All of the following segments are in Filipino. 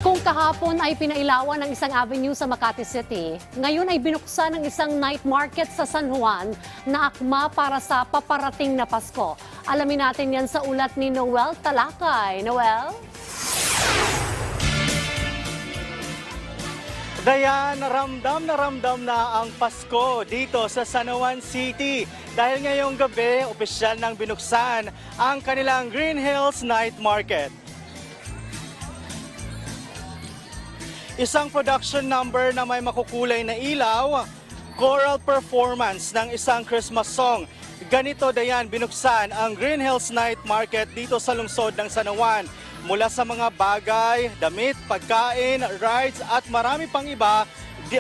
Kung kahapon ay pinailawan ng isang avenue sa Makati City, ngayon ay binuksan ng isang night market sa San Juan na akma para sa paparating na Pasko. Alamin natin yan sa ulat ni Noel Talakay. Noel? Dayan, na ramdam na ang Pasko dito sa San Juan City. Dahil ngayong gabi, opisyal nang binuksan ang kanilang Green Hills Night Market. Isang production number na may makukulay na ilaw, choral performance ng isang Christmas song. Ganito dayan binuksan ang Green Hills Night Market dito sa lungsod ng San Juan. Mula sa mga bagay, damit, pagkain, rides at marami pang iba,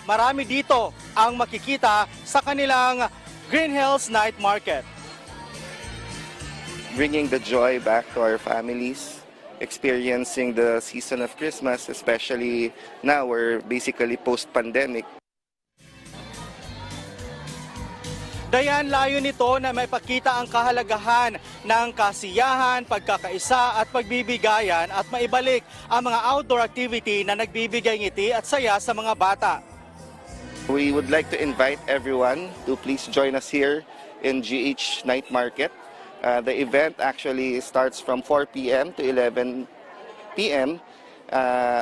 marami dito ang makikita sa kanilang Green Hills Night Market. Bringing the joy back to our families, experiencing the season of Christmas, especially now we're basically post-pandemic. Dayan, layo nito na may pakita ang kahalagahan ng kasiyahan, pagkakaisa at pagbibigayan at maibalik ang mga outdoor activity na nagbibigay ngiti at saya sa mga bata. We would like to invite everyone to please join us here in GH Night Market. The event actually starts from 4 p.m. to 11 p.m.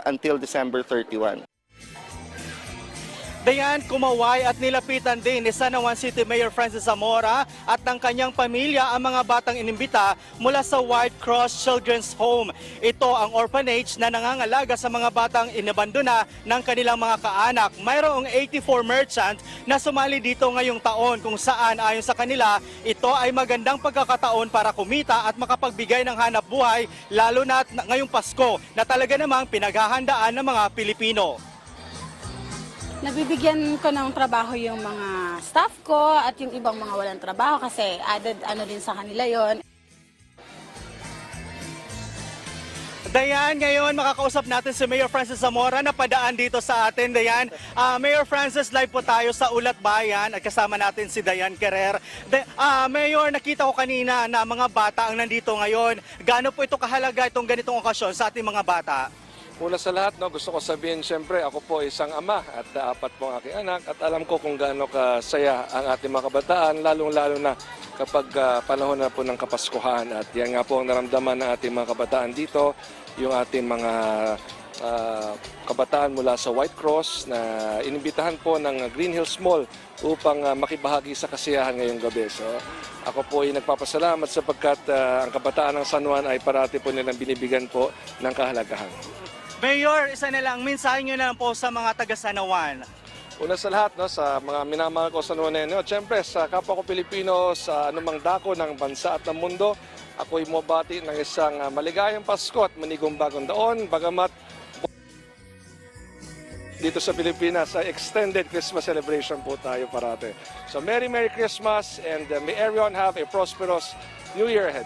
Until December 31. Dayan, kumaway at nilapitan din ni San Juan City Mayor Francis Zamora at ng kanyang pamilya ang mga batang inimbita mula sa White Cross Children's Home. Ito ang orphanage na nangangalaga sa mga batang inabandona ng kanilang mga kaanak. Mayroong 84 merchants na sumali dito ngayong taon kung saan ayon sa kanila, ito ay magandang pagkakataon para kumita at makapagbigay ng hanap buhay lalo na ngayong Pasko na talaga namang pinaghahandaan ng mga Pilipino. Nabibigyan ko ng trabaho yung mga staff ko at yung ibang mga walang trabaho kasi added din sa kanila yon. Dayan, ngayon makakausap natin si Mayor Francis Zamora na padaan dito sa atin. Dayan, Mayor Francis, live po tayo sa Ulat Bayan at kasama natin si Dayan Querer. Mayor, nakita ko kanina na mga bata ang nandito ngayon. Gaano po ito kahalaga itong ganitong okasyon sa ating mga bata? Una sa lahat, gusto ko sabihin, siyempre, ako po isang ama at apat pong aking anak at alam ko kung gaano kasaya ang ating mga kabataan, lalong-lalo na kapag panahon na po ng Kapaskuhan. At yan nga po ang naramdaman ng ating mga kabataan dito, yung ating mga kabataan mula sa White Cross na inimbitahan po ng Green Hills Mall upang makibahagi sa kasiyahan ngayong gabi. So, ako po ay nagpapasalamat sapagkat ang kabataan ng San Juan ay parati po nilang binibigyan po ng kahalagahan. Mayor, isa na lang, mensahe nyo na lang po sa mga taga San Juan. Una sa lahat, sa mga minamahal ko sa San Juanenyo, siyempre sa kapwa ko Pilipino, sa anumang dako ng bansa at ng mundo, ako'y mabati ng isang maligayang Pasko at manigong bagong taon, bagamat dito sa Pilipinas, sa extended Christmas celebration po tayo parate. So Merry Christmas and may everyone have a prosperous New Year ahead.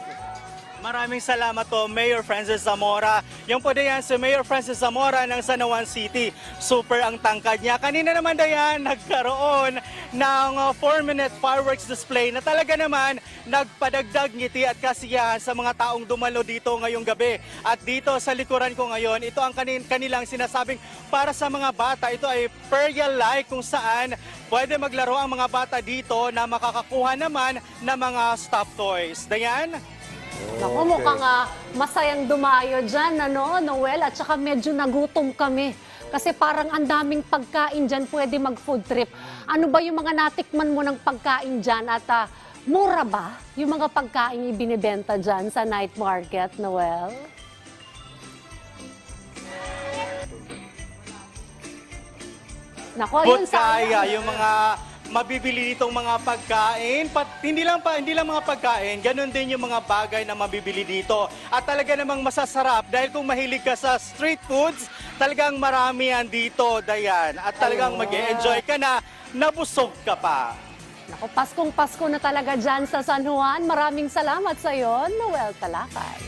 Maraming salamat po, Mayor Francis Zamora. Yung po dayan si Mayor Francis Zamora ng San Juan City. Super ang tangkad niya. Kanina naman dayan, nagkaroon ng 4-minute fireworks display na talaga naman nagpadagdag ngiti at kasiyahan sa mga taong dumalo dito ngayong gabi. At dito sa likuran ko ngayon, ito ang kanilang sinasabing para sa mga bata. Ito ay Perial-like kung saan pwede maglaro ang mga bata dito na makakakuha naman ng mga stuffed toys. Dayan? Naku, mukhang masayang dumayo dyan, Noel? At saka medyo nagutom kami. Kasi parang ang daming pagkain dyan, pwede mag-food trip. Ano ba yung mga natikman mo ng pagkain dyan? At mura ba yung mga pagkain ibinibenta dyan sa night market, Noel? Naku, yun Kaya yung mga mabibili ditong mga pagkain, hindi lang mga pagkain, ganun din yung mga bagay na mabibili dito. At talaga namang masasarap dahil kung mahilig ka sa street foods, talagang marami yan dito, Dayan. At talagang mag-e-enjoy ka na, nabusog ka pa. Naku, Paskong Pasko na talaga dyan sa San Juan. Maraming salamat sa iyo, Noel Talakay.